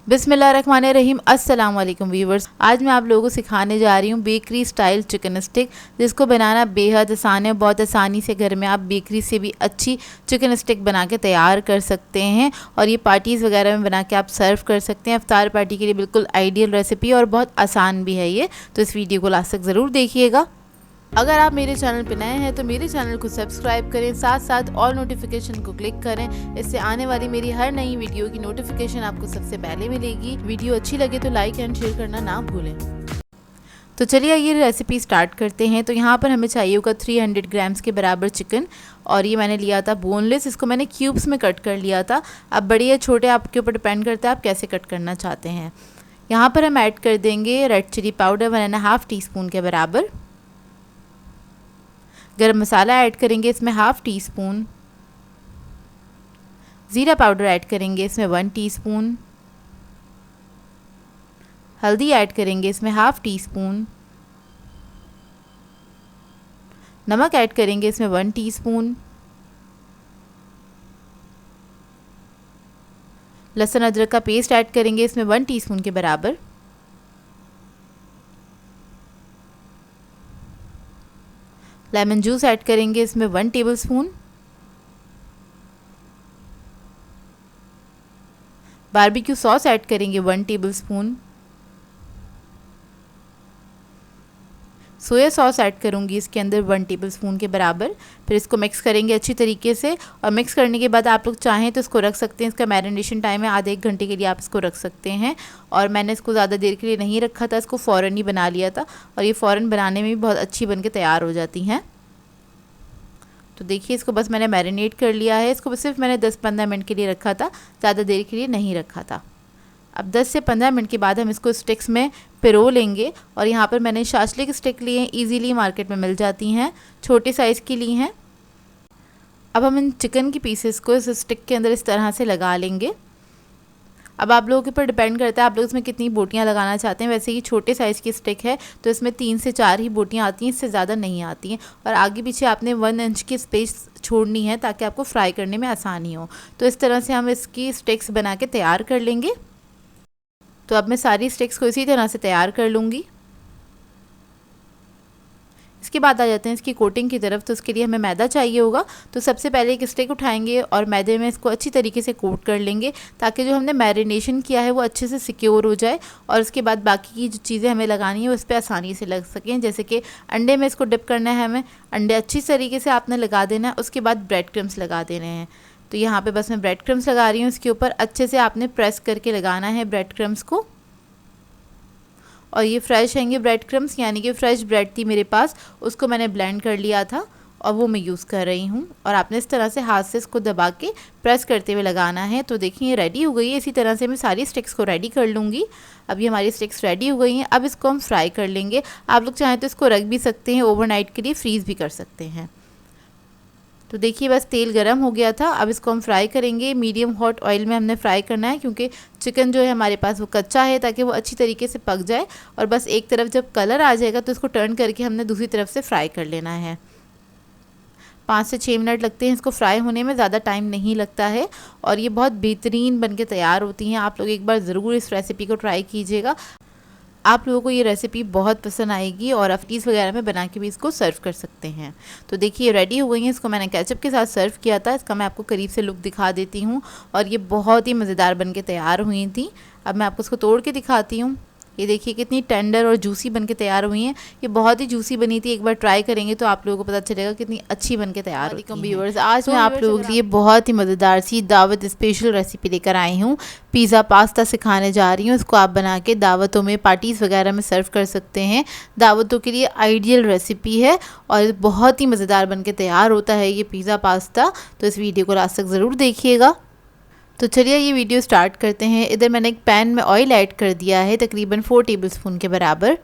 बिस्मिल्लाहिर्रहमानिर्रहीम। अस्सलाम वालेकुम व्यूवर्स। आज मैं आप लोगों को सिखाने जा रही हूँ बेकरी स्टाइल चिकन स्टिक, जिसको बनाना बेहद आसान है। बहुत आसानी से घर में आप बेकरी से भी अच्छी चिकन स्टिक बना के तैयार कर सकते हैं और ये पार्टीज़ वगैरह में बना के आप सर्व कर सकते हैं। इफ्तार पार्टी के लिए बिल्कुल आइडियल रेसिपी और बहुत आसान भी है ये, तो इस वीडियो को लास्ट तक ज़रूर देखिएगा। अगर आप मेरे चैनल पर नए हैं तो मेरे चैनल को सब्सक्राइब करें, साथ साथ ऑल नोटिफिकेशन को क्लिक करें। इससे आने वाली मेरी हर नई वीडियो की नोटिफिकेशन आपको सबसे पहले मिलेगी। वीडियो अच्छी लगे तो लाइक एंड शेयर करना ना भूलें। तो चलिए ये रेसिपी स्टार्ट करते हैं। तो यहाँ पर हमें चाहिए होगा 300 ग्राम्स के बराबर चिकन, और ये मैंने लिया था बोनलेस। इसको मैंने क्यूब्स में कट कर लिया था। अब बड़े या छोटे आपके ऊपर डिपेंड करता है आप कैसे कट करना चाहते हैं। यहाँ पर हम ऐड कर देंगे रेड चिली पाउडर 1.5 टीस्पून के बराबर। गरम मसाला ऐड करेंगे इसमें 1/2 टीस्पून। ज़ीरा पाउडर ऐड करेंगे इसमें 1 टीस्पून। हल्दी ऐड करेंगे इसमें 1/2 टीस्पून। नमक ऐड करेंगे इसमें 1 टीस्पून। लहसुन अदरक का पेस्ट ऐड करेंगे इसमें 1 टीस्पून के बराबर। लेमन जूस ऐड करेंगे इसमें 1 टेबलस्पून। बारबेक्यू सॉस ऐड करेंगे 1 टेबलस्पून। सोया सॉस ऐड करूँगी इसके अंदर 1 टेबलस्पून के बराबर। फिर इसको मिक्स करेंगे अच्छी तरीके से, और मिक्स करने के बाद आप लोग चाहें तो इसको रख सकते हैं। इसका मैरिनेशन टाइम है आधे 1 घंटे के लिए, आप इसको रख सकते हैं। और मैंने इसको ज़्यादा देर के लिए नहीं रखा था, इसको फ़ौरन ही बना लिया था, और ये फ़ौरन बनाने में भी बहुत अच्छी बन के तैयार हो जाती हैं। तो देखिए इसको बस मैंने मैरिनेट कर लिया है। इसको बस सिर्फ मैंने 10-15 मिनट के लिए रखा था, ज़्यादा देर के लिए नहीं रखा था। अब 10 से 15 मिनट के बाद हम इसको स्टिक्स में पिरो लेंगे। और यहाँ पर मैंने शाशलिक स्टिक लिए हैं, ईजीली मार्केट में मिल जाती हैं, छोटे साइज़ की ली हैं। अब हम इन चिकन की पीसेस को इस स्टिक के अंदर इस तरह से लगा लेंगे। अब आप लोगों के ऊपर डिपेंड करता है आप लोग इसमें कितनी बोटियाँ लगाना चाहते हैं। वैसे ही छोटे साइज़ की स्टिक है तो इसमें 3 से 4 ही बोटियाँ आती हैं, इससे ज़्यादा नहीं आती हैं। और आगे पीछे आपने 1 इंच की स्पेस छोड़नी है ताकि आपको फ्राई करने में आसानी हो। तो इस तरह से हम इसकी स्टिक्स बना के तैयार कर लेंगे। तो अब मैं सारी स्टिक्स को इसी तरह से तैयार कर लूँगी। इसके बाद आ जाते हैं इसकी कोटिंग की तरफ। तो उसके लिए हमें मैदा चाहिए होगा। तो सबसे पहले एक स्टिक उठाएंगे और मैदे में इसको अच्छी तरीके से कोट कर लेंगे, ताकि जो हमने मैरिनेशन किया है वो अच्छे से सिक्योर हो जाए। और उसके बाद बाकी की जो चीज़ें हमें लगानी है उस पर आसानी से लग सकें। जैसे कि अंडे में इसको डिप करना है हमें, अंडे अच्छी तरीके से आपने लगा देना है। उसके बाद ब्रेड क्रम्स लगा देने हैं। तो यहाँ पर बस मैं ब्रेड क्रम्स लगा रही हूँ। इसके ऊपर अच्छे से आपने प्रेस करके लगाना है ब्रेड क्रम्स को। और ये फ्रेश हैंगे ब्रेड क्रम्स, यानी कि फ्रेश ब्रेड थी मेरे पास, उसको मैंने ब्लेंड कर लिया था और वो मैं यूज़ कर रही हूँ। और आपने इस तरह से हाथ से इसको दबा के प्रेस करते हुए लगाना है। तो देखिए ये रेडी हो गई है। इसी तरह से मैं सारी स्टिक्स को रेडी कर लूँगी। अब ये हमारी स्टिक्स रेडी हो गई हैं। अब इसको हम फ्राई कर लेंगे। आप लोग चाहें तो इसको रख भी सकते हैं, ओवरनाइट के लिए फ्रीज़ भी कर सकते हैं। तो देखिए बस तेल गरम हो गया था। अब इसको हम फ्राई करेंगे। मीडियम हॉट ऑयल में हमने फ्राई करना है, क्योंकि चिकन जो है हमारे पास वो कच्चा है, ताकि वो अच्छी तरीके से पक जाए। और बस एक तरफ जब कलर आ जाएगा तो इसको टर्न करके हमने दूसरी तरफ से फ्राई कर लेना है। 5 से 6 मिनट लगते हैं इसको फ्राई होने में, ज़्यादा टाइम नहीं लगता है। और ये बहुत बेहतरीन बन के तैयार होती हैं। आप लोग एक बार ज़रूर इस रेसिपी को ट्राई कीजिएगा। आप लोगों को ये रेसिपी बहुत पसंद आएगी और अफ्टीज़ वगैरह में बना के भी इसको सर्व कर सकते हैं। तो देखिए रेडी हो गई हैं। इसको मैंने केचप के साथ सर्व किया था। इसका मैं आपको करीब से लुक दिखा देती हूँ। और ये बहुत ही मज़ेदार बन के तैयार हुई थी। अब मैं आपको इसको तोड़ के दिखाती हूँ। ये देखिए कितनी टेंडर और जूसी बन के तैयार हुई हैं। ये बहुत ही जूसी बनी थी। एक बार ट्राई करेंगे तो आप लोगों को पता चलेगा कितनी अच्छी बन के तैयार होती है। व्यूअर्स, आज मैं आप लोगों के लिए बहुत ही मज़ेदार सी दावत स्पेशल रेसिपी लेकर आई हूँ। पिज़्ज़ा पास्ता सिखाने जा रही हूँ। इसको आप बना के दावतों में, पार्टीज़ वगैरह में सर्व कर सकते हैं। दावतों के लिए आइडियल रेसिपी है और बहुत ही मज़ेदार बन के तैयार होता है ये पिज़्ज़ा पास्ता। तो इस वीडियो को लास्ट तक ज़रूर देखिएगा। तो चलिए ये वीडियो स्टार्ट करते हैं। इधर मैंने एक पैन में ऑयल ऐड कर दिया है, तकरीबन 4 टेबलस्पून के बराबर।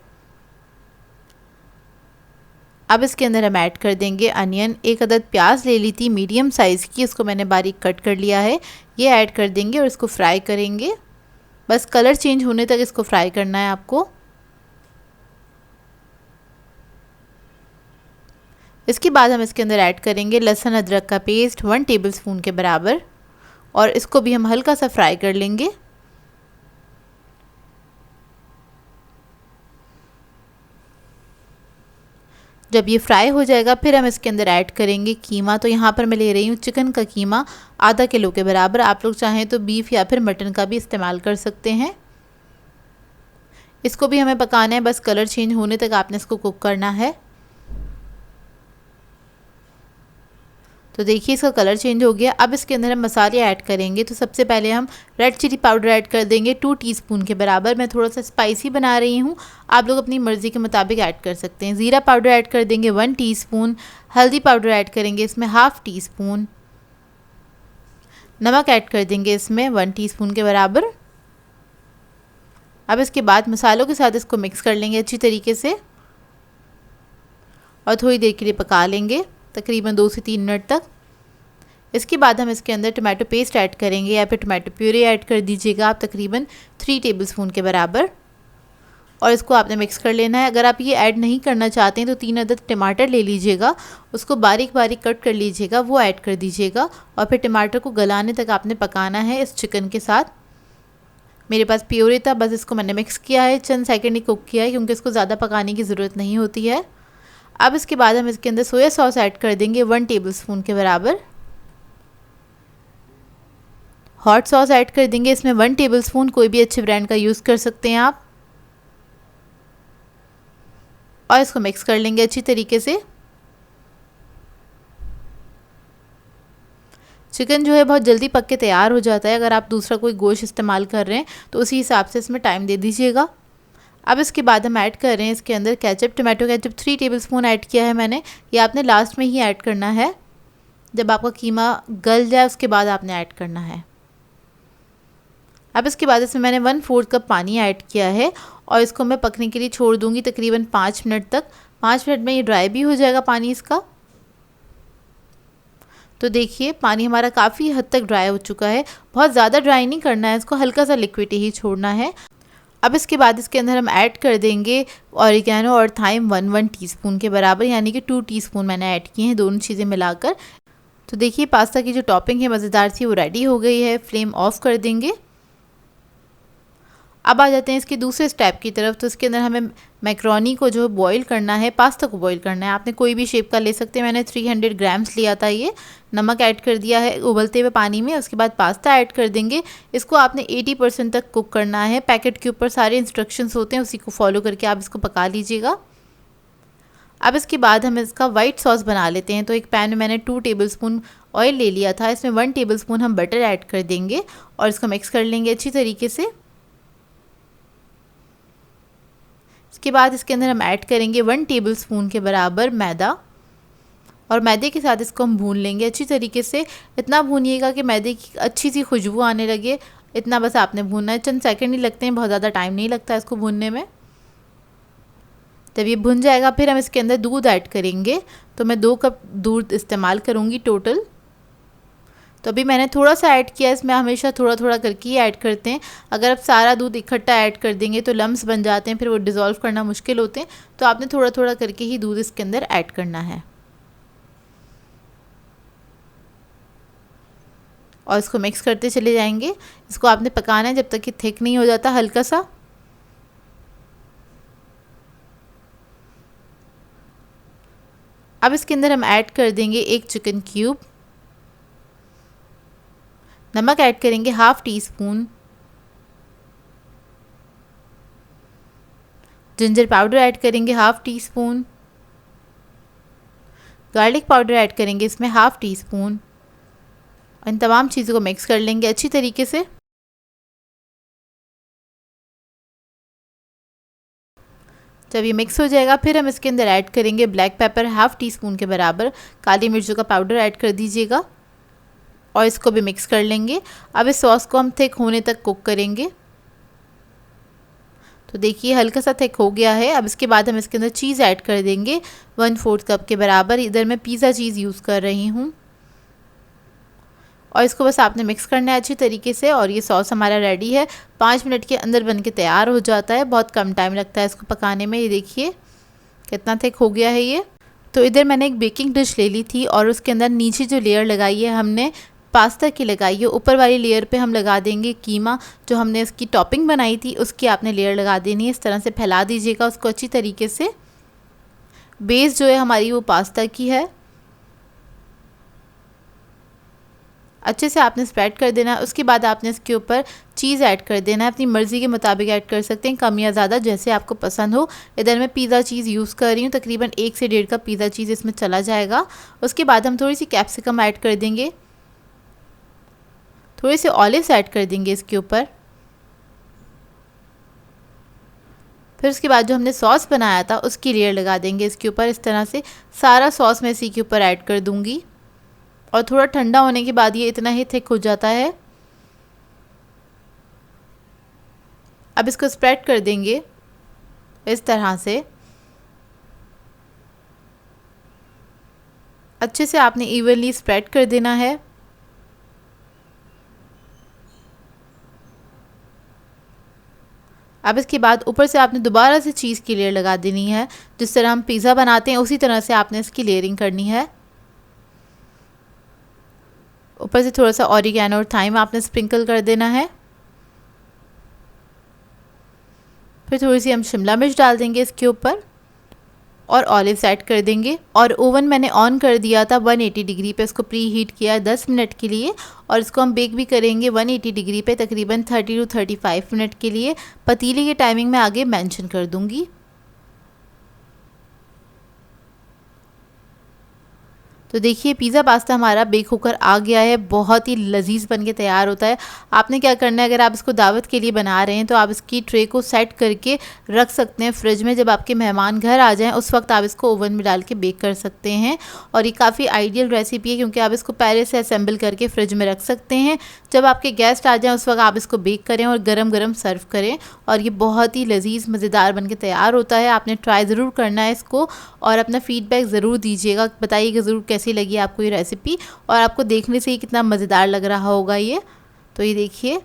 अब इसके अंदर हम ऐड कर देंगे अनियन। एक अदद प्याज ले ली थी मीडियम साइज़ की, इसको मैंने बारीक कट कर लिया है। ये ऐड कर देंगे और इसको फ्राई करेंगे। बस कलर चेंज होने तक इसको फ्राई करना है आपको। इसके बाद हम इसके अंदर ऐड करेंगे लहसुन अदरक का पेस्ट 1 टेबलस्पून के बराबर, और इसको भी हम हल्का सा फ्राई कर लेंगे। जब ये फ्राई हो जाएगा फिर हम इसके अंदर ऐड करेंगे कीमा। तो यहाँ पर मैं ले रही हूँ चिकन का कीमा आधा किलो के बराबर। आप लोग चाहें तो बीफ या फिर मटन का भी इस्तेमाल कर सकते हैं। इसको भी हमें पकाना है, बस कलर चेंज होने तक आपने इसको कुक करना है। तो देखिए इसका कलर चेंज हो गया। अब इसके अंदर हम मसाले ऐड करेंगे। तो सबसे पहले हम रेड चिली पाउडर ऐड कर देंगे 2 टीस्पून के बराबर। मैं थोड़ा सा स्पाइसी बना रही हूँ, आप लोग अपनी मर्ज़ी के मुताबिक ऐड कर सकते हैं। ज़ीरा पाउडर ऐड कर देंगे 1 टीस्पून। हल्दी पाउडर ऐड करेंगे इसमें ½ टीस्पून। नमक ऐड कर देंगे इसमें 1 टीस्पून के बराबर। अब इसके बाद मसालों के साथ इसको मिक्स कर लेंगे अच्छी तरीके से और थोड़ी देर के लिए पका लेंगे, तकरीबन 2 से 3 मिनट तक। इसके बाद हम इसके अंदर टमाटो पेस्ट ऐड करेंगे या फिर टमाटो प्यूरी ऐड कर दीजिएगा आप, तकरीबन 3 टेबलस्पून के बराबर। और इसको आपने मिक्स कर लेना है। अगर आप ये ऐड नहीं करना चाहते हैं तो 3 अदद टमाटर ले लीजिएगा, उसको बारीक बारीक कट कर लीजिएगा, वो ऐड कर दीजिएगा और फिर टमाटर को गलाने तक आपने पकाना है इस चिकन के साथ। मेरे पास प्यूरी था, बस इसको मैंने मिक्स किया है, चंद सेकंड ही कुक किया है क्योंकि इसको ज़्यादा पकाने की ज़रूरत नहीं होती है। अब इसके बाद हम इसके अंदर सोया सॉस ऐड कर देंगे 1 टेबलस्पून के बराबर। हॉट सॉस ऐड कर देंगे इसमें 1 टेबलस्पून, कोई भी अच्छे ब्रांड का यूज़ कर सकते हैं आप। और इसको मिक्स कर लेंगे अच्छी तरीके से। चिकन जो है बहुत जल्दी पक के तैयार हो जाता है। अगर आप दूसरा कोई गोश्त इस्तेमाल कर रहे हैं तो उसी हिसाब से इसमें टाइम दे दीजिएगा। अब इसके बाद हम ऐड कर रहे हैं इसके अंदर ketchup, tomato ketchup 3 tablespoon add किया है मैंने। ये आपने लास्ट में ही ऐड करना है, जब आपका कीमा गल जाए उसके बाद आपने ऐड करना है। अब इसके बाद इसमें मैंने 1/4 कप पानी ऐड किया है और इसको मैं पकने के लिए छोड़ दूंगी तकरीबन 5 मिनट तक। 5 मिनट में ये ड्राई भी हो जाएगा पानी इसका। तो देखिए पानी हमारा काफ़ी हद तक ड्राई हो चुका है, बहुत ज़्यादा ड्राई नहीं करना है इसको, हल्का सा लिक्विड ही छोड़ना है। अब इसके बाद इसके अंदर हम ऐड कर देंगे ऑरिगेनो और थाइम 1 टीस्पून के बराबर, यानी कि 2 टीस्पून मैंने ऐड किए हैं दोनों चीज़ें मिलाकर। तो देखिए पास्ता की जो टॉपिंग है मज़ेदार सी वो रेडी हो गई है। फ्लेम ऑफ कर देंगे। अब आ जाते हैं इसके दूसरे स्टेप की तरफ। तो इसके अंदर हमें मैक्रोनी को जो बॉईल करना है, पास्ता को बॉईल करना है। आपने कोई भी शेप का ले सकते हैं, मैंने 300 ग्राम्स लिया था ये। नमक ऐड कर दिया है उबलते हुए पानी में। उसके बाद पास्ता ऐड कर देंगे। इसको आपने 80% तक कुक करना है। पैकेट के ऊपर सारे इंस्ट्रक्शंस होते हैं, उसी को फॉलो करके आप इसको पका लीजिएगा। अब इसके बाद हम इसका वाइट सॉस बना लेते हैं। तो एक पैन में मैंने 2 टेबलस्पून ऑयल ले लिया था, इसमें 1 टेबलस्पून हम बटर ऐड कर देंगे और इसको मिक्स कर लेंगे अच्छी तरीके से। इसके बाद इसके अंदर हम ऐड करेंगे 1 टेबलस्पून के बराबर मैदा और मैदे के साथ इसको हम भून लेंगे अच्छी तरीके से। इतना भूनिएगा कि मैदे की अच्छी सी खुशबू आने लगे, इतना बस आपने भूनना है। चंद सेकंड ही लगते हैं, बहुत ज़्यादा टाइम नहीं लगता इसको भूनने में। जब ये भुन जाएगा फिर हम इसके अंदर दूध ऐड करेंगे। तो मैं 2 कप दूध इस्तेमाल करूँगी टोटल। तो अभी मैंने थोड़ा सा ऐड किया, इसमें हमेशा थोड़ा थोड़ा करके ही ऐड करते हैं। अगर आप सारा दूध इकट्ठा ऐड कर देंगे तो लम्स बन जाते हैं, फिर वो डिज़ोल्व करना मुश्किल होते हैं। तो आपने थोड़ा थोड़ा करके ही दूध इसके अंदर ऐड करना है और इसको मिक्स करते चले जाएंगे। इसको आपने पकाना है जब तक कि थिक नहीं हो जाता हल्का सा। अब इसके अंदर हम ऐड कर देंगे 1 चिकन क्यूब। नमक ऐड करेंगे ½ टीस्पून। जिंजर पाउडर ऐड करेंगे ½ टीस्पून। गार्लिक पाउडर ऐड करेंगे इसमें ½ टीस्पून। इन तमाम चीज़ों को मिक्स कर लेंगे अच्छी तरीके से। जब ये मिक्स हो जाएगा फिर हम इसके अंदर ऐड करेंगे ब्लैक पेपर ½ टीस्पून के बराबर। काली मिर्चों का पाउडर ऐड कर दीजिएगा और इसको भी मिक्स कर लेंगे। अब इस सॉस को हम थिक होने तक कुक करेंगे। तो देखिए हल्का सा थिक हो गया है। अब इसके बाद हम इसके अंदर चीज़ ऐड कर देंगे 1/4 कप के बराबर। इधर मैं पिज़्ज़ा चीज़ यूज़ कर रही हूँ और इसको बस आपने मिक्स करना है अच्छी तरीके से और ये सॉस हमारा रेडी है। 5 मिनट के अंदर बन के तैयार हो जाता है, बहुत कम टाइम लगता है इसको पकाने में। ये देखिए कितना थिक हो गया है ये। तो इधर मैंने एक बेकिंग डिश ले ली थी और उसके अंदर नीचे जो लेयर लगाई है हमने पास्ता की लगाई है, ऊपर वाली लेयर पे हम लगा देंगे कीमा। जो हमने इसकी टॉपिंग बनाई थी उसकी आपने लेयर लगा देनी है। इस तरह से फैला दीजिएगा उसको अच्छी तरीके से। बेस जो है हमारी वो पास्ता की है। अच्छे से आपने स्प्रेड कर देना है। उसके बाद आपने इसके ऊपर चीज़ ऐड कर देना है, अपनी मर्ज़ी के मुताबिक ऐड कर सकते हैं, कम या ज़्यादा जैसे आपको पसंद हो। इधर मैं पिज़्ज़ा चीज़ यूज़ कर रही हूँ, तकरीबन 1 से 1.5 कप पिज़्ज़ा चीज़ इसमें चला जाएगा। उसके बाद हम थोड़ी सी कैप्सिकम ऐड कर देंगे, थोड़े से ऑलिव्स ऐड कर देंगे इसके ऊपर। फिर उसके बाद जो हमने सॉस बनाया था उसकी लेयर लगा देंगे इसके ऊपर। इस तरह से सारा सॉस मैं इसी के ऊपर ऐड कर दूँगी और थोड़ा ठंडा होने के बाद ये इतना ही थिक हो जाता है। अब इसको स्प्रेड कर देंगे इस तरह से। अच्छे से आपने इवनली स्प्रेड कर देना है। अब इसके बाद ऊपर से आपने दोबारा से चीज़ की लेयर लगा देनी है। जिस तरह हम पिज़्ज़ा बनाते हैं उसी तरह से आपने इसकी लेयरिंग करनी है। ऊपर से थोड़ा सा ऑरिगेनो और थाइम आपने स्प्रिंकल कर देना है। फिर थोड़ी सी हम शिमला मिर्च डाल देंगे इसके ऊपर और ऑलिव्स ऐड कर देंगे। और ओवन मैंने ऑन कर दिया था 180 डिग्री पे, इसको प्री हीट किया 10 मिनट के लिए और इसको हम बेक भी करेंगे 180 डिग्री पे तकरीबन 30 to 35 मिनट के लिए। पतीले की टाइमिंग मैं आगे मेंशन कर दूंगी। तो देखिए पिज़्ज़ा पास्ता हमारा बेक होकर आ गया है, बहुत ही लजीज बन के तैयार होता है। आपने क्या करना है, अगर आप इसको दावत के लिए बना रहे हैं तो आप इसकी ट्रे को सेट करके रख सकते हैं फ्रिज में। जब आपके मेहमान घर आ जाएं उस वक्त आप इसको ओवन में डाल के बेक कर सकते हैं। और ये काफ़ी आइडियल रेसिपी है क्योंकि आप इसको पहले से असेंबल करके फ्रिज में रख सकते हैं। जब आपके गेस्ट आ जाएँ उस वक्त आप इसको बेक करें और गरम गरम सर्व करें और ये बहुत ही लजीज मज़ेदार बन के तैयार होता है। आपने ट्राई ज़रूर करना है इसको और अपना फ़ीडबैक ज़रूर दीजिएगा, बताइएगा ज़रूर कैसी लगी आपको ये रेसिपी और आपको देखने से ही कितना मज़ेदार लग रहा होगा ये। तो ये देखिए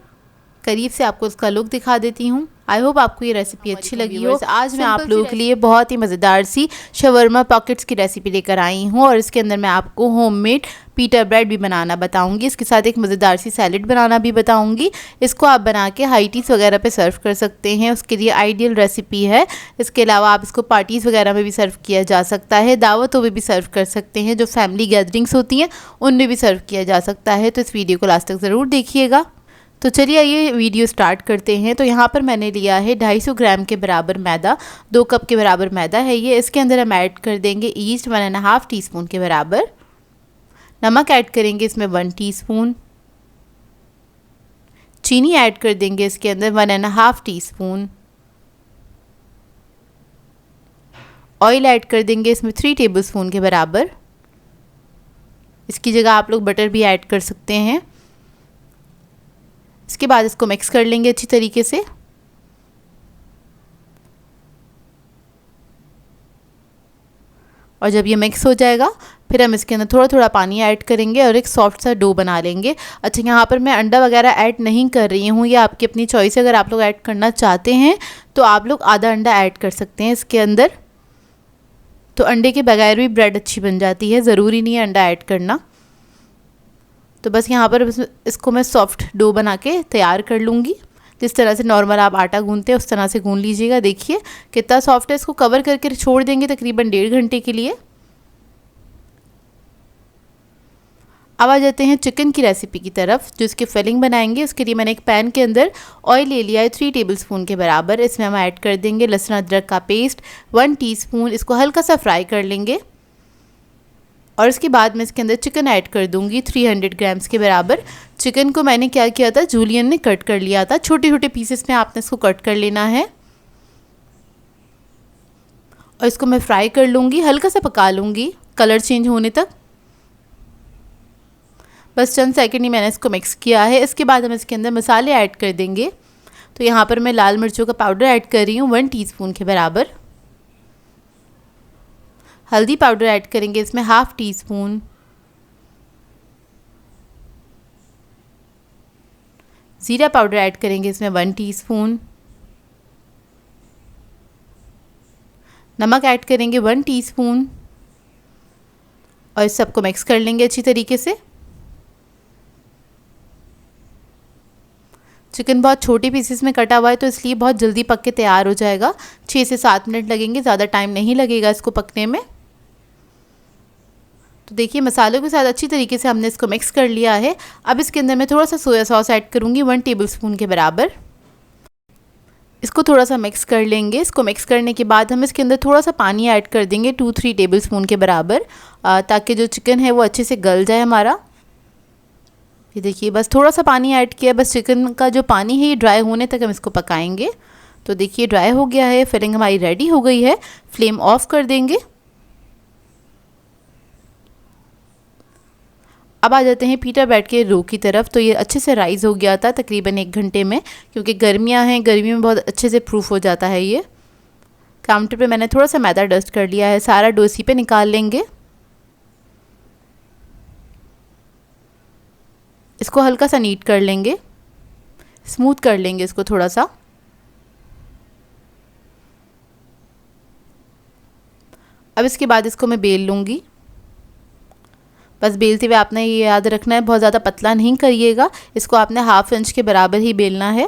करीब से आपको इसका लुक दिखा देती हूँ। आई होप आपको ये रेसिपी अच्छी लगी हो। आज मैं आप लोगों के लिए बहुत ही मज़ेदार सी शवरमा पॉकेट्स की रेसिपी लेकर आई हूँ और इसके अंदर मैं आपको होममेड पीटा ब्रेड भी बनाना बताऊंगी। इसके साथ एक मज़ेदार सी सैलेड बनाना भी बताऊंगी। इसको आप बना के हाई टीज़ वगैरह पे सर्व कर सकते हैं, उसके लिए आइडियल रेसिपी है। इसके अलावा आप इसको पार्टीज़ वगैरह में भी सर्व किया जा सकता है, दावतों में भी सर्व कर सकते हैं, जो फैमिली गैदरिंग्स होती हैं उनमें भी सर्व किया जा सकता है। तो इस वीडियो को लास्ट तक ज़रूर देखिएगा। तो चलिए ये वीडियो स्टार्ट करते हैं। तो यहाँ पर मैंने लिया है 250 ग्राम के बराबर मैदा, 2 कप के बराबर मैदा है ये। इसके अंदर हम ऐड कर देंगे ईस्ट 1.5 टीस्पून के बराबर। नमक ऐड करेंगे इसमें 1 टीस्पून। चीनी ऐड कर देंगे इसके अंदर 1.5 टीस्पून। ऑयल ऐड कर देंगे इसमें 3 टेबलस्पून के बराबर। इसकी जगह आप लोग बटर भी ऐड कर सकते हैं। इसके बाद इसको मिक्स कर लेंगे अच्छी तरीके से। और जब ये मिक्स हो जाएगा फिर हम इसके अंदर थोड़ा थोड़ा पानी ऐड करेंगे और एक सॉफ्ट सा डो बना लेंगे। अच्छा यहाँ पर मैं अंडा वगैरह ऐड नहीं कर रही हूँ, ये आपकी अपनी चॉइस है। अगर आप लोग ऐड करना चाहते हैं तो आप लोग आधा अंडा ऐड कर सकते हैं इसके अंदर। तो अंडे के बगैर भी ब्रेड अच्छी बन जाती है, ज़रूरी नहीं है अंडा ऐड करना। तो बस यहाँ पर इसको मैं सॉफ्ट डो बना के तैयार कर लूँगी। जिस तरह से नॉर्मल आप आटा गूंथते हैं उस तरह से गूंथ लीजिएगा। देखिए कितना सॉफ्ट है। इसको कवर करके छोड़ देंगे तकरीबन 1.5 घंटे के लिए। अब आ जाते हैं चिकन की रेसिपी की तरफ, जो इसकी फिलिंग बनाएंगे। उसके लिए मैंने एक पैन के अंदर ऑयल ले लिया है 3 टेबलस्पून के बराबर। इसमें हम ऐड कर देंगे लहसुन अदरक का पेस्ट 1 टीस्पून। इसको हल्का सा फ्राई कर लेंगे और इसके बाद मैं इसके अंदर चिकन ऐड कर दूंगी 300 ग्राम्स के बराबर। चिकन को मैंने क्या किया था, जूलियन ने कट कर लिया था, छोटे छोटे पीसेस में आपने इसको कट कर लेना है। और इसको मैं फ्राई कर लूँगी, हल्का सा पका लूँगी कलर चेंज होने तक। बस चंद सेकंड ही मैंने इसको मिक्स किया है। इसके बाद हम इसके अंदर मसाले ऐड कर देंगे। तो यहाँ पर मैं लाल मिर्चों का पाउडर ऐड कर रही हूँ 1 टीस्पून के बराबर। हल्दी पाउडर ऐड करेंगे इसमें 1/2 टीस्पून। ज़ीरा पाउडर ऐड करेंगे इसमें 1 टीस्पून। नमक ऐड करेंगे 1 टीस्पून और इस सबको मिक्स कर लेंगे अच्छी तरीके से। चिकन बहुत छोटे पीसेस में कटा हुआ है तो इसलिए बहुत जल्दी पक के तैयार हो जाएगा। 6 से 7 मिनट लगेंगे, ज़्यादा टाइम नहीं लगेगा इसको पकने में। तो देखिए मसालों के साथ अच्छी तरीके से हमने इसको मिक्स कर लिया है। अब इसके अंदर मैं थोड़ा सा सोया सॉस ऐड करूँगी 1 टेबलस्पून के बराबर। इसको थोड़ा सा मिक्स कर लेंगे। इसको मिक्स करने के बाद हम इसके अंदर थोड़ा सा पानी ऐड कर देंगे 2-3 टेबलस्पून के बराबर, ताकि जो चिकन है वो अच्छे से गल जाए हमारा। ये देखिए बस थोड़ा सा पानी ऐड किया, बस चिकन का जो पानी है ये ड्राई होने तक हम इसको पकाएंगे। तो देखिए ड्राई हो गया है, फिलिंग हमारी रेडी हो गई है। फ्लेम ऑफ कर देंगे। अब आ जाते हैं पीटा ब्रेड के रो की तरफ। तो ये अच्छे से राइज़ हो गया था तकरीबन 1 घंटे में, क्योंकि गर्मियाँ हैं, गर्मी में बहुत अच्छे से प्रूफ हो जाता है ये। काउंटर पे मैंने थोड़ा सा मैदा डस्ट कर लिया है, सारा डो इसी पे निकाल लेंगे। इसको हल्का सा नीट कर लेंगे, स्मूथ कर लेंगे इसको थोड़ा सा। अब इसके बाद इसको मैं बेल लूँगी। बस बेलते हुए आपने ये याद रखना है, बहुत ज़्यादा पतला नहीं करिएगा, इसको आपने 1/2 इंच के बराबर ही बेलना है,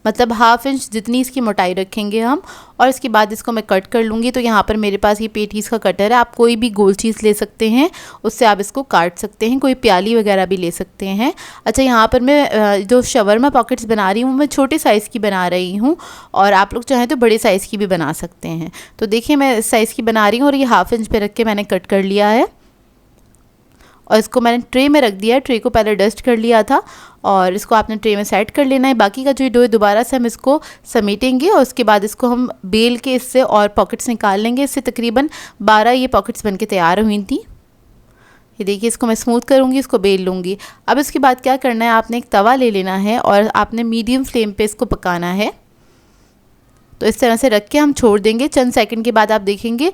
मतलब 1/2 इंच जितनी इसकी मोटाई रखेंगे हम। और इसके बाद इसको मैं कट कर लूँगी। तो यहाँ पर मेरे पास ये पेटीज़ का कटर है, आप कोई भी गोल चीज़ ले सकते हैं, उससे आप इसको काट सकते हैं, कोई प्याली वगैरह भी ले सकते हैं। अच्छा, यहाँ पर मैं जो शवरमा पॉकेट्स बना रही हूँ मैं छोटे साइज़ की बना रही हूँ, और आप लोग चाहें तो बड़े साइज़ की भी बना सकते हैं। तो देखिए मैं इस साइज़ की बना रही हूँ और ये 1/2 इंच पे रख के मैंने कट कर लिया है। और इसको मैंने ट्रे में रख दिया है, ट्रे को पहले डस्ट कर लिया था और इसको आपने ट्रे में सेट कर लेना है। बाकी का जो डो है दोबारा से हम इसको समेटेंगे और उसके बाद इसको हम बेल के इससे और पॉकेट्स निकाल लेंगे। इससे तकरीबन 12 ये पॉकेट्स बनके तैयार हुई थी। ये देखिए इसको मैं स्मूथ करूँगी, इसको बेल लूँगी। अब इसके बाद क्या करना है, आपने एक तवा ले लेना है और आपने मीडियम फ्लेम पे इसको पकाना है। तो इस तरह से रख के हम छोड़ देंगे। चंद सेकंड के बाद आप देखेंगे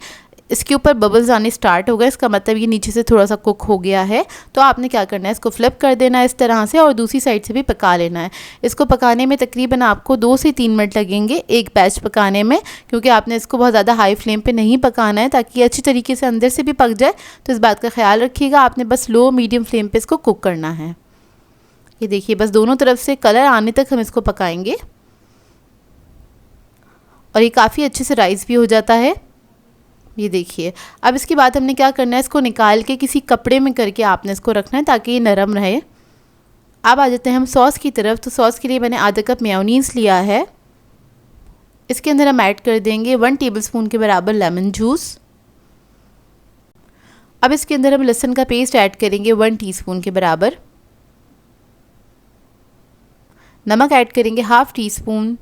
इसके ऊपर बबल्स आने स्टार्ट हो गए, इसका मतलब ये नीचे से थोड़ा सा कुक हो गया है। तो आपने क्या करना है, इसको फ्लिप कर देना है इस तरह से और दूसरी साइड से भी पका लेना है। इसको पकाने में तकरीबन आपको 2 से 3 मिनट लगेंगे एक बैच पकाने में, क्योंकि आपने इसको बहुत ज़्यादा हाई फ्लेम पे नहीं पकाना है ताकि ये अच्छी तरीके से अंदर से भी पक जाए। तो इस बात का ख्याल रखिएगा, आपने बस लो मीडियम फ्लेम पर इसको कुक करना है। ये देखिए बस दोनों तरफ से कलर आने तक हम इसको पकाएंगे और ये काफ़ी अच्छे से राइस भी हो जाता है। ये देखिए अब इसके बाद हमने क्या करना है, इसको निकाल के किसी कपड़े में करके आपने इसको रखना है ताकि ये नरम रहे। अब आ जाते हैं हम सॉस की तरफ। तो सॉस के लिए मैंने आधा कप मेयोनीज़ लिया है। इसके अंदर हम ऐड कर देंगे 1 टेबलस्पून के बराबर लेमन जूस। अब इसके अंदर हम लहसुन का पेस्ट ऐड करेंगे 1 टीस्पून के बराबर। नमक ऐड करेंगे 1/2 teaspoon.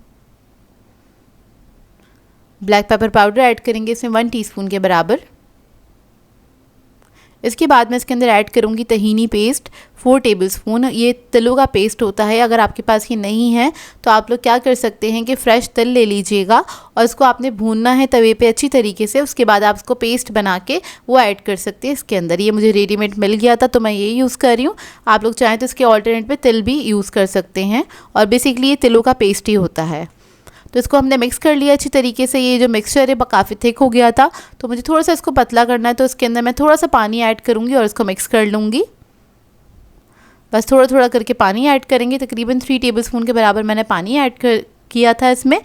Black pepper powder add करेंगे इसमें 1 टीस्पून के बराबर। इसके बाद मैं इसके अंदर ऐड करूँगी तहीनी पेस्ट 4 टेबलस्पून। ये तिलों का पेस्ट होता है, अगर आपके पास ये नहीं है तो आप लोग क्या कर सकते हैं कि फ़्रेश तिल ले लीजिएगा और इसको आपने भूनना है तवे पे अच्छी तरीके से। उसके बाद आप इसको पेस्ट बना के वो ऐड कर सकते हैं इसके अंदर। ये मुझे रेडीमेड मिल गया था तो मैं ये यूज़ कर रही हूँ। आप लोग चाहें तो इसके ऑल्टरनेट पे तिल भी यूज़ कर सकते हैं और बेसिकली ये तिलों का पेस्ट ही होता है। तो इसको हमने मिक्स कर लिया अच्छी तरीके से। ये जो मिक्सचर है वो काफ़ी थिक हो गया था तो मुझे थोड़ा सा इसको पतला करना है, तो इसके अंदर मैं थोड़ा सा पानी ऐड करूँगी और इसको मिक्स कर लूँगी। बस थोड़ा थोड़ा करके पानी ऐड करेंगे, तकरीबन 3 टेबलस्पून के बराबर मैंने पानी ऐड किया था इसमें।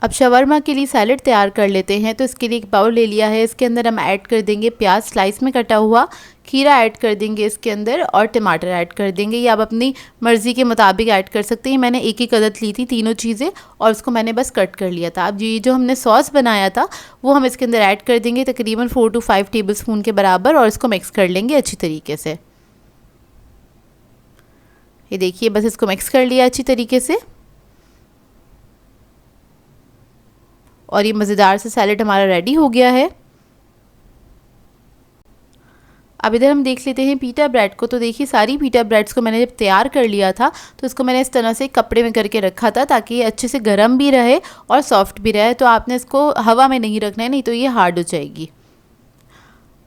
अब शवरमा के लिए सैलड तैयार कर लेते हैं। तो इसके लिए एक बाउल ले लिया है, इसके अंदर हम ऐड कर देंगे प्याज स्लाइस में कटा हुआ, खीरा ऐड कर देंगे इसके अंदर और टमाटर ऐड कर देंगे। ये आप अपनी मर्ज़ी के मुताबिक ऐड कर सकते हैं। मैंने एक एक अदद ली थी तीनों चीज़ें और उसको मैंने बस कट कर लिया था। अब ये जो हमने सॉस बनाया था वो हम इसके अंदर ऐड कर देंगे तकरीबन 4 to 5 टेबलस्पून के बराबर और इसको मिक्स कर लेंगे अच्छी तरीके से। ये देखिए बस इसको मिक्स कर लिया अच्छी तरीके से और ये मज़ेदार से सैलेड हमारा रेडी हो गया है। अब इधर हम देख लेते हैं पीटा ब्रेड को। तो देखिए सारी पीटा ब्रेड्स को मैंने जब तैयार कर लिया था तो इसको मैंने इस तरह से कपड़े में करके रखा था ताकि ये अच्छे से गर्म भी रहे और सॉफ्ट भी रहे। तो आपने इसको हवा में नहीं रखना है, नहीं तो ये हार्ड हो जाएगी।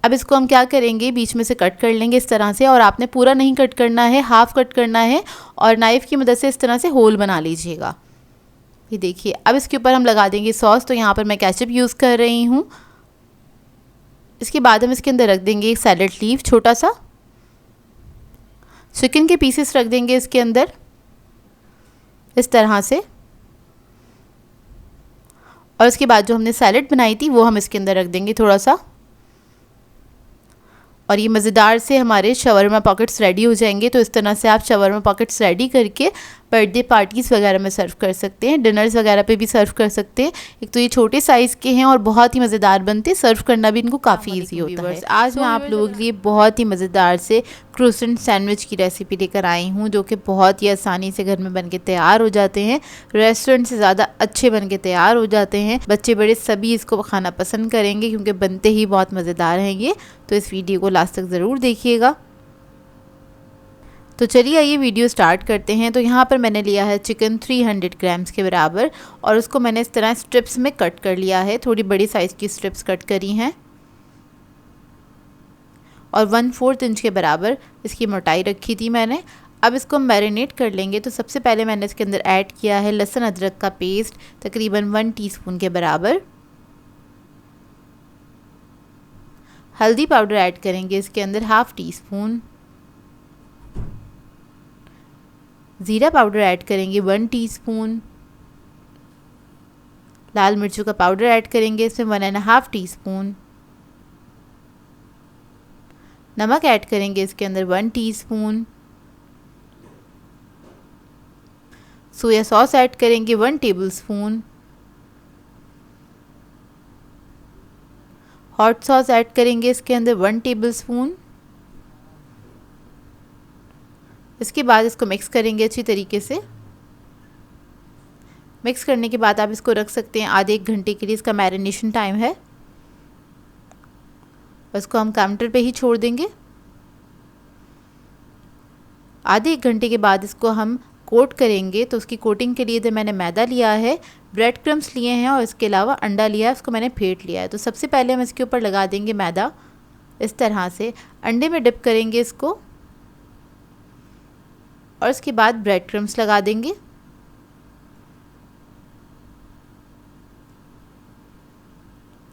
अब इसको हम क्या करेंगे, बीच में से कट कर लेंगे इस तरह से, और आपने पूरा नहीं कट करना है, हाफ़ कट करना है और नाइफ़ की मदद से इस तरह से होल बना लीजिएगा। ये देखिए अब इसके ऊपर हम लगा देंगे सॉस। तो यहाँ पर मैं केचप यूज़ कर रही हूँ। इसके बाद हम इसके अंदर रख देंगे एक सैलेड लीफ छोटा सा, चिकन के पीसेस रख देंगे इसके अंदर इस तरह से। और उसके बाद जो हमने सैलेड बनाई थी वो हम इसके अंदर रख देंगे थोड़ा सा। और ये मज़ेदार से हमारे शवरमा पॉकेट्स रेडी हो जाएंगे। तो इस तरह से आप शवरमा पॉकेट्स रेडी करके बर्थडे पार्टीज़ वगैरह में सर्व कर सकते हैं, डिनर्स वगैरह पे भी सर्व कर सकते हैं। एक तो ये छोटे साइज़ के हैं और बहुत ही मज़ेदार बनते हैं, सर्व करना भी इनको काफ़ी इजी होता है। आज मैं आप लोगों के लिए बहुत ही मज़ेदार से क्रोसेंट सैंडविच की रेसिपी लेकर आई हूँ, जो कि बहुत ही आसानी से घर में बन के तैयार हो जाते हैं, रेस्टोरेंट से ज़्यादा अच्छे बन के तैयार हो जाते हैं। बच्चे बड़े सभी इसको खाना पसंद करेंगे क्योंकि बनते ही बहुत मज़ेदार हैं ये। तो इस वीडियो को लास्ट तक ज़रूर देखिएगा। तो चलिए आइए वीडियो स्टार्ट करते हैं। तो यहाँ पर मैंने लिया है चिकन 300 ग्राम्स के बराबर और उसको मैंने इस तरह स्ट्रिप्स में कट कर लिया है। थोड़ी बड़ी साइज़ की स्ट्रिप्स कट करी हैं और 1/4 इंच के बराबर इसकी मोटाई रखी थी मैंने। अब इसको मैरिनेट कर लेंगे। तो सबसे पहले मैंने इसके अंदर ऐड किया है लहसुन अदरक का पेस्ट तकरीबन 1 टीस्पून के बराबर। हल्दी पाउडर ऐड करेंगे इसके अंदर 1/2 टीस्पून। ज़ीरा पाउडर ऐड करेंगे 1 टीस्पून। लाल मिर्चों का पाउडर ऐड करेंगे इसमें 1.5 टीस्पून। नमक ऐड करेंगे इसके अंदर 1 टीस्पून। सोया सॉस ऐड करेंगे 1 टेबलस्पून। हॉट सॉस ऐड करेंगे इसके अंदर 1 टेबलस्पून। इसके बाद इसको मिक्स करेंगे अच्छी तरीके से। मिक्स करने के बाद आप इसको रख सकते हैं आधे 1 घंटे के लिए, इसका मैरिनेशन टाइम है। इसको हम काउंटर पे ही छोड़ देंगे। आधे 1 घंटे के बाद इसको हम कोट करेंगे। तो उसकी कोटिंग के लिए तो मैंने मैदा लिया है, ब्रेड क्रम्स लिए हैं और इसके अलावा अंडा लिया है, उसको मैंने फेंट लिया है। तो सबसे पहले हम इसके ऊपर लगा देंगे मैदा इस तरह से। अंडे में डिप करेंगे इसको और इसके बाद ब्रेड क्रम्स लगा देंगे।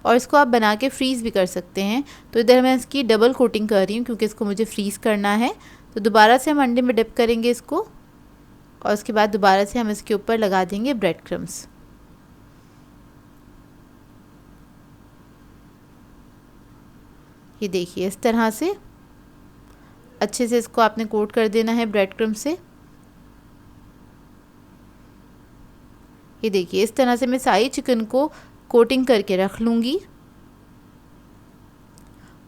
और इसको आप बना के फ्रीज़ भी कर सकते हैं। तो इधर मैं इसकी डबल कोटिंग कर रही हूँ क्योंकि इसको मुझे फ्रीज़ करना है। तो दोबारा से हम अंडे में डिप करेंगे इसको और उसके बाद दोबारा से हम इसके ऊपर लगा देंगे ब्रेड क्रम्स। ये देखिए इस तरह से अच्छे से इसको आपने कोट कर देना है ब्रेड क्रम्स से। ये देखिए इस तरह से मैं सारी चिकन को कोटिंग करके रख लूँगी।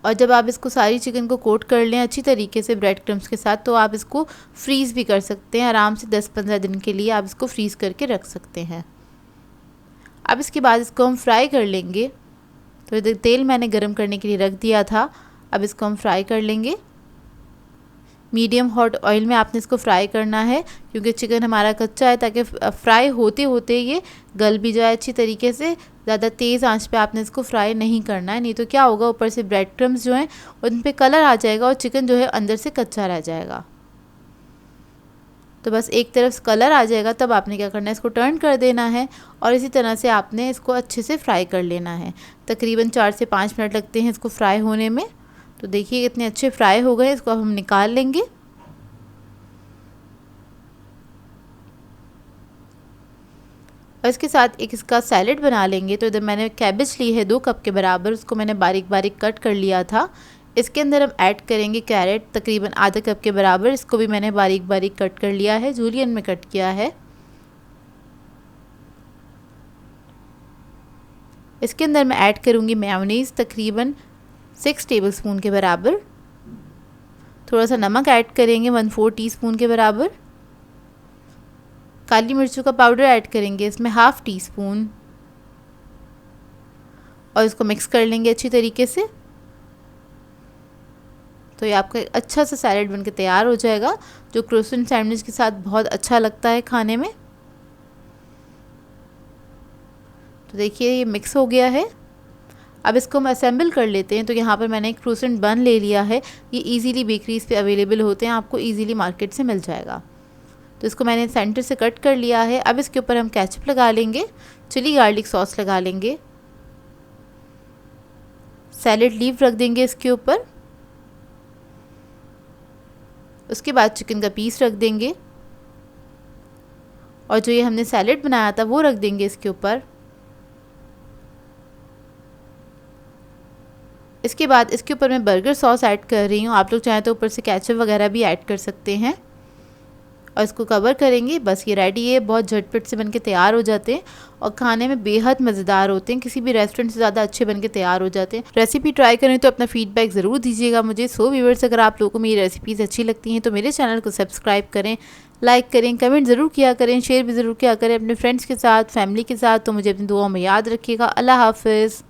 और जब आप इसको सारी चिकन को कोट कर लें अच्छी तरीके से ब्रेड क्रम्स के साथ, तो आप इसको फ्रीज़ भी कर सकते हैं आराम से। 10-15 दिन के लिए आप इसको फ्रीज़ करके रख सकते हैं। अब इसके बाद इसको हम फ्राई कर लेंगे। तो इधर तेल मैंने गरम करने के लिए रख दिया था। अब इसको हम फ्राई कर लेंगे। मीडियम हॉट ऑयल में आपने इसको फ्राई करना है क्योंकि चिकन हमारा कच्चा है, ताकि फ्राई होते होते ये गल भी जाए अच्छी तरीके से। ज़्यादा तेज़ आंच पे आपने इसको फ्राई नहीं करना है, नहीं तो क्या होगा ऊपर से ब्रेड क्रम्स जो हैं उन पे कलर आ जाएगा और चिकन जो है अंदर से कच्चा रह जाएगा। तो बस एक तरफ कलर आ जाएगा तब आपने क्या करना है, इसको टर्न कर देना है और इसी तरह से आपने इसको अच्छे से फ्राई कर लेना है। तकरीबन 4 से 5 मिनट लगते हैं इसको फ्राई होने में। तो देखिए कितने अच्छे फ्राई हो गए। इसको अब हम निकाल लेंगे। और इसके साथ एक इसका सैलेड बना लेंगे। तो इधर मैंने कैबेज ली है 2 कप के बराबर, उसको मैंने बारीक बारीक कट कर लिया था। इसके अंदर हम ऐड करेंगे कैरेट तकरीबन आधा कप के बराबर, इसको भी मैंने बारीक बारीक कट कर लिया है, जूलियन में कट किया है। इसके अंदर मैं ऐड करूँगी मेयोनीज़ तकरीबन 6 टेबलस्पून के बराबर। थोड़ा सा नमक ऐड करेंगे 1/4 टीस्पून के बराबर। काली मिर्चों का पाउडर ऐड करेंगे इसमें 1/2 टीस्पून और इसको मिक्स कर लेंगे अच्छी तरीके से। तो ये आपका अच्छा सा सैलेड बनके तैयार हो जाएगा, जो क्रोसेंट सैंडविच के साथ बहुत अच्छा लगता है खाने में। तो देखिए ये मिक्स हो गया है। अब इसको हम असेंबल कर लेते हैं। तो यहाँ पर मैंने एक क्रोसेंट बन ले लिया है। ये इजीली बेकरीज पे अवेलेबल होते हैं, आपको इजीली मार्केट से मिल जाएगा। तो इसको मैंने सेंटर से कट कर लिया है। अब इसके ऊपर हम केचप लगा लेंगे, चिली गार्लिक सॉस लगा लेंगे, सैलेड लीफ रख देंगे इसके ऊपर। उसके बाद चिकन का पीस रख देंगे और जो ये हमने सैलेड बनाया था वो रख देंगे इसके ऊपर। इसके बाद इसके ऊपर मैं बर्गर सॉस ऐड कर रही हूँ। आप लोग चाहें तो ऊपर से केचप वगैरह भी ऐड कर सकते हैं और इसको कवर करेंगे। बस ये रेडी है, बहुत झटपट से बनके तैयार हो जाते हैं और खाने में बेहद मज़ेदार होते हैं, किसी भी रेस्टोरेंट से ज़्यादा अच्छे बनके तैयार हो जाते हैं। रेसिपी ट्राई करें तो अपना फीडबैक ज़रूर दीजिएगा मुझे। सो व्यूअर्स, अगर आप लोगों को मेरी रेसिपीज़ अच्छी लगती हैं तो मेरे चैनल को सब्सक्राइब करें, लाइक करें, कमेंट ज़रूर किया करें, शेयर भी ज़रूर किया करें अपने फ्रेंड्स के साथ, फैमिली के साथ। तो मुझे अपनी दुआओं में याद रखिएगा। अल्लाह हाफ़िज़।